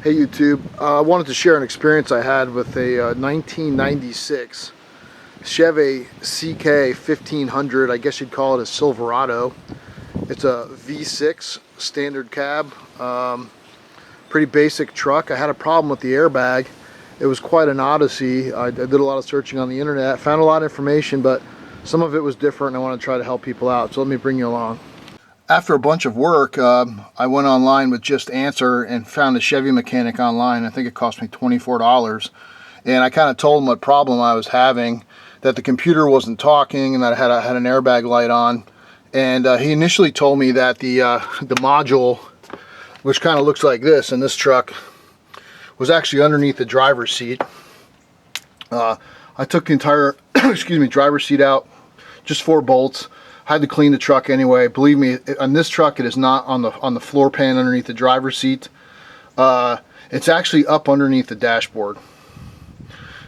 Hey YouTube, I wanted to share an experience I had with a 1996 Chevy CK 1500. I guess you'd call it a Silverado. It's a V6 standard cab, pretty basic truck. I had a problem with the airbag. It was quite an odyssey. I did a lot of searching on the internet, found a lot of information, but some of it was different and I want to try to help people out, so let me bring you along. After a bunch of work, I went online with Just Answer and found a Chevy mechanic online. I think it cost me $24. And I kind of told him what problem I was having, that the computer wasn't talking and that I had an airbag light on. And he initially told me that the module, which kind of looks like this in this truck, was actually underneath the driver's seat. I took the entire driver's seat out, just 4 bolts. I had to clean the truck anyway. Believe me, on this truck it is not on the floor pan underneath the driver's seat. It's actually up underneath the dashboard.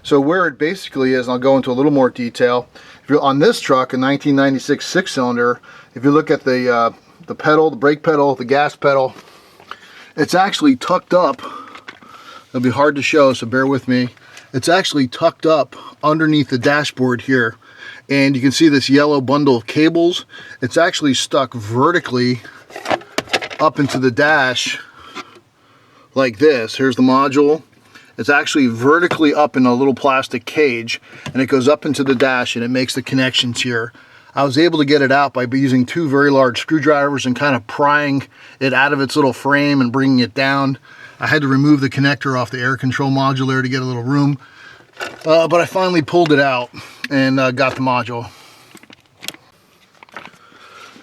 So where it basically is, and I'll go into a little more detail. If you're on this truck, a 1996 6-cylinder, if you look at the pedal, the brake pedal, the gas pedal, it's actually tucked up. It'll be hard to show, so bear with me. It's actually tucked up underneath the dashboard here. And you can see this yellow bundle of cables. It's actually stuck vertically up into the dash like this. Here's the module. It's actually vertically up in a little plastic cage, and it goes up into the dash and it makes the connections here. I was able to get it out by using 2 very large screwdrivers and kind of prying it out of its little frame and bringing it down. I had to remove the connector off the air control module there to get a little room. But I finally pulled it out and got the module.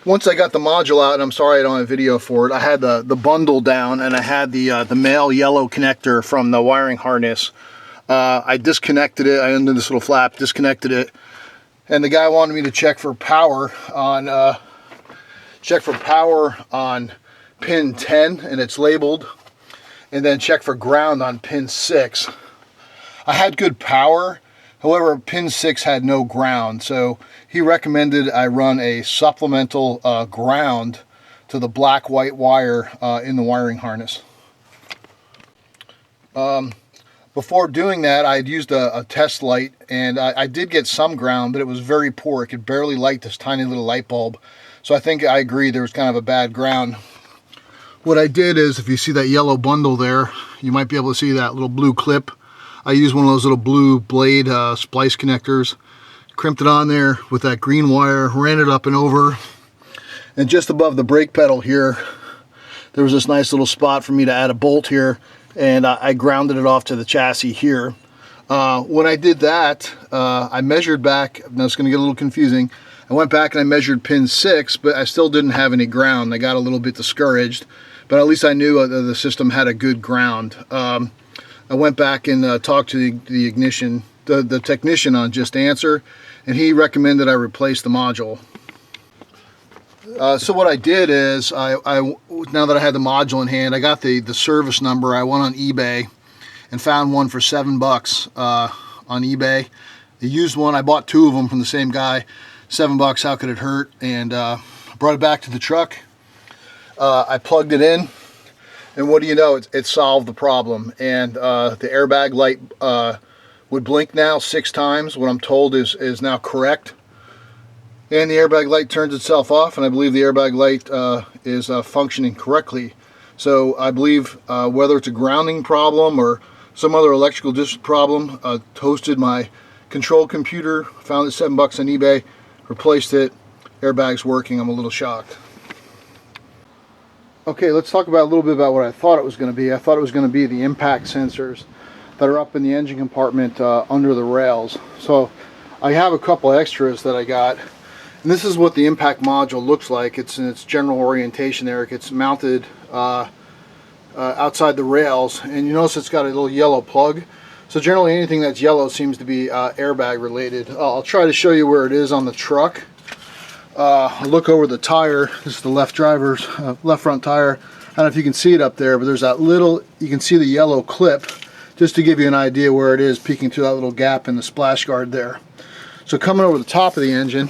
Once I got the module out, and I'm sorry I don't have video for it, I had the bundle down and I had the male yellow connector from the wiring harness. I disconnected it. I undid this little flap, disconnected it, and the guy wanted me to check for power on pin 10, and it's labeled, and then check for ground on pin 6. I had good power, however pin 6 had no ground, so he recommended I run a supplemental ground to the black-white wire in the wiring harness. Before doing that, I had used a test light, and I did get some ground, but it was very poor. It could barely light this tiny little light bulb, so I think I agree there was kind of a bad ground. What I did is, if you see that yellow bundle there, you might be able to see that little blue clip. I used one of those little blue blade splice connectors, crimped it on there with that green wire, ran it up and over, and just above the brake pedal here, there was this nice little spot for me to add a bolt here, and I grounded it off to the chassis here. When I did that, I measured back. Now it's going to get a little confusing. I went back and I measured pin 6, but I still didn't have any ground. I got a little bit discouraged, but at least I knew the system had a good ground. I went back and talked to the technician on Just Answer, and he recommended I replace the module. So what I did is, now that I had the module in hand, I got the service number. I went on eBay and found one for $7 on eBay. The used one, I bought 2 of them from the same guy. $7, how could it hurt? And brought it back to the truck. I plugged it in. And what do you know, it solved the problem. And the airbag light would blink now 6 times. What I'm told is now correct. And the airbag light turns itself off, and I believe the airbag light is functioning correctly. So I believe whether it's a grounding problem or some other electrical problem, toasted my control computer, found it $7 on eBay, replaced it, airbag's working. I'm a little shocked. Okay, let's talk about a little bit about what I thought it was going to be. I thought it was going to be the impact sensors that are up in the engine compartment under the rails. So I have a couple extras that I got, and this is what the impact module looks like. It's in its general orientation there. It gets mounted outside the rails, and you notice it's got a little yellow plug. So generally anything that's yellow seems to be airbag related. I'll try to show you where it is on the truck. Look over the tire. This is the left front tire. I don't know if you can see it up there, but there's that little, you can see the yellow clip, just to give you an idea where it is, peeking through that little gap in the splash guard there. So coming over the top of the engine,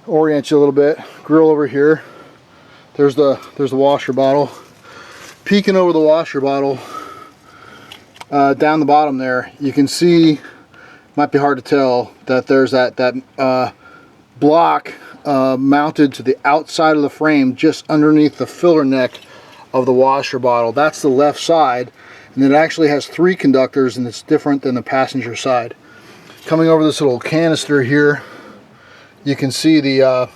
orient you a little bit, grill over here, there's the washer bottle, Peeking over the washer bottle, down the bottom there, you can see, might be hard to tell, that there's that block mounted to the outside of the frame, just underneath the filler neck of the washer bottle. That's the left side, and it actually has 3 conductors, and it's different than the passenger side. Coming over this little canister here, you can see the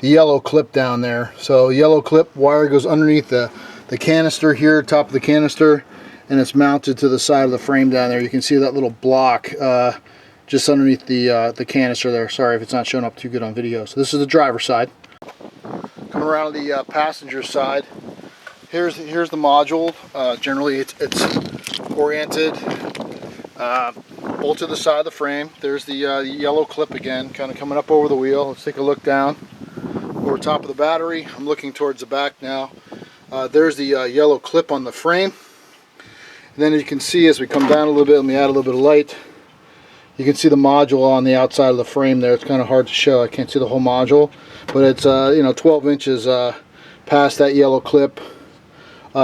yellow clip down there. So yellow clip wire goes underneath the canister here, top of the canister, and it's mounted to the side of the frame down there. You can see that little block just underneath the canister there. Sorry if it's not showing up too good on video. So this is the driver's side. Coming around to the passenger side, here's the module. Generally it's oriented, bolt to the side of the frame. There's the yellow clip again, kind of coming up over the wheel. Let's take a look down over top of the battery. I'm looking towards the back now. There's the yellow clip on the frame. And then you can see as we come down a little bit, let me add a little bit of light. You can see the module on the outside of the frame there. It's kind of hard to show. I can't see the whole module, but it's 12 inches past that yellow clip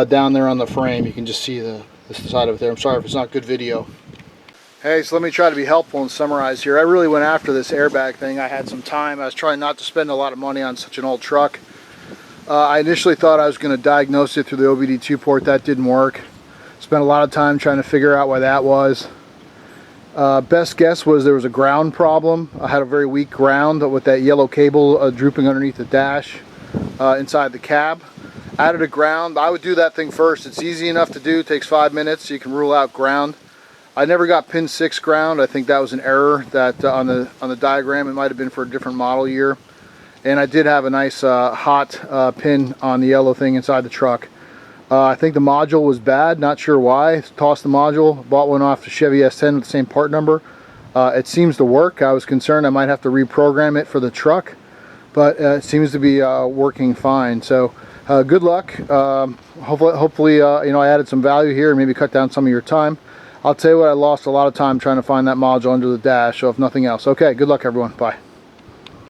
down there on the frame. You can just see the side of it there. I'm sorry if it's not good video. Hey, so let me try to be helpful and summarize here. I really went after this airbag thing. I had some time. I was trying not to spend a lot of money on such an old truck. I initially thought I was going to diagnose it through the OBD2 port. That didn't work. Spent a lot of time trying to figure out why that was. Best guess was there was a ground problem. I had a very weak ground with that yellow cable drooping underneath the dash inside the cab. Added a ground. I would do that thing first. It's easy enough to do. It takes 5 minutes. So you can rule out ground. I never got pin 6 ground. I think that was an error that on the diagram. It might have been for a different model year. And I did have a nice hot pin on the yellow thing inside the truck. I think the module was bad, not sure why. Tossed the module, bought one off the Chevy S10 with the same part number. It seems to work. I was concerned I might have to reprogram it for the truck, but it seems to be working fine. So good luck. Hopefully I added some value here and maybe cut down some of your time. I'll tell you what, I lost a lot of time trying to find that module under the dash, so if nothing else. Okay, good luck everyone. Bye.